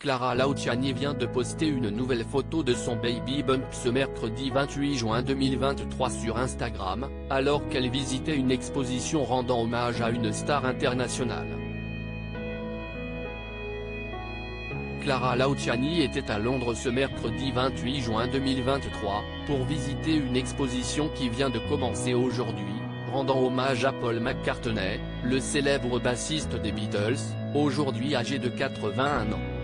Clara Luciani vient de poster une nouvelle photo de son baby bump ce mercredi 28 juin 2023 sur Instagram, alors qu'elle visitait une exposition rendant hommage à une star internationale. Clara Luciani était à Londres ce mercredi 28 juin 2023, pour visiter une exposition qui vient de commencer aujourd'hui, rendant hommage à Paul McCartney, le célèbre bassiste des Beatles, aujourd'hui âgé de 81 ans.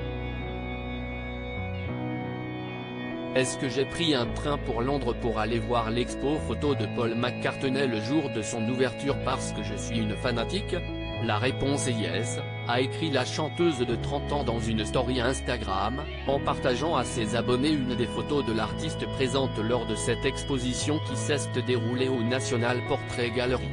Est-ce que j'ai pris un train pour Londres pour aller voir l'expo photo de Paul McCartney le jour de son ouverture parce que je suis une fanatique? La réponse est yes, a écrit la chanteuse de 30 ans dans une story Instagram, en partageant à ses abonnés une des photos de l'artiste présente lors de cette exposition qui s'est déroulée au National Portrait Gallery.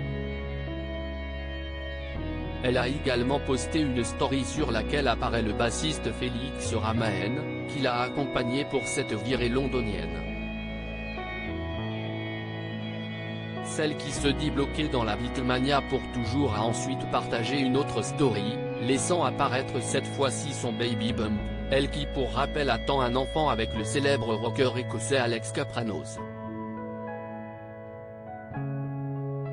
Elle a également posté une story sur laquelle apparaît le bassiste Félix Ramaen, qui l'a accompagné pour cette virée londonienne. Celle qui se dit bloquée dans la Beatlemania pour toujours a ensuite partagé une autre story, laissant apparaître cette fois-ci son baby bump, elle qui pour rappel attend un enfant avec le célèbre rocker écossais Alex Kapranos.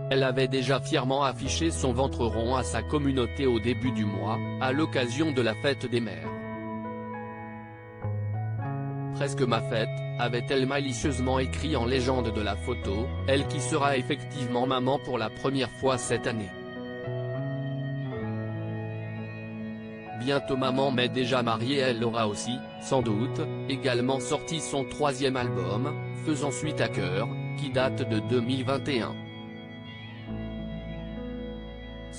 Elle avait déjà fièrement affiché son ventre rond à sa communauté au début du mois, à l'occasion de la fête des mères. Presque ma fête, avait-elle malicieusement écrit en légende de la photo, elle qui sera effectivement maman pour la première fois cette année. Bientôt maman mais déjà mariée, elle aura aussi, sans doute, également sorti son 3e album, faisant suite à Cœur, qui date de 2021.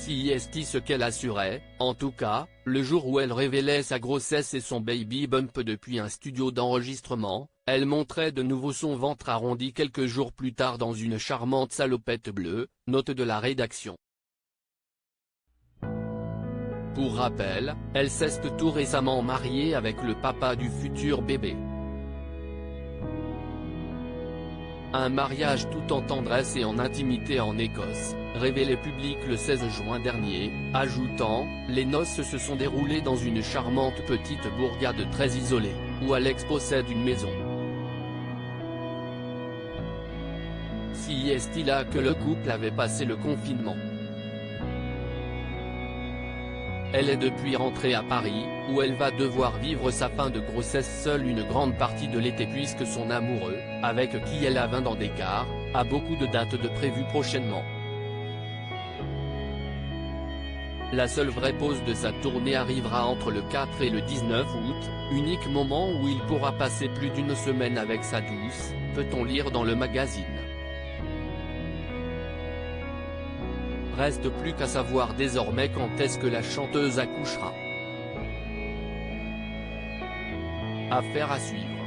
Si est ce qu'elle assurait, en tout cas, le jour où elle révélait sa grossesse et son baby bump depuis un studio d'enregistrement, elle montrait de nouveau son ventre arrondi quelques jours plus tard dans une charmante salopette bleue, note de la rédaction. Pour rappel, elle s'est tout récemment mariée avec le papa du futur bébé. Un mariage tout en tendresse et en intimité en Écosse, révélé public le 16 juin dernier, ajoutant « Les noces se sont déroulées dans une charmante petite bourgade très isolée, où Alex possède une maison. Si est-il là que le couple avait passé le confinement. Elle est depuis rentrée à Paris, où elle va devoir vivre sa fin de grossesse seule une grande partie de l'été puisque son amoureux, avec qui elle a 20 ans d'écart, a beaucoup de dates de prévues prochainement. La seule vraie pause de sa tournée arrivera entre le 4 et le 19 août, unique moment où il pourra passer plus d'une semaine avec sa douce, peut-on lire dans le magazine. Reste plus qu'à savoir désormais quand est-ce que la chanteuse accouchera. Affaire à suivre.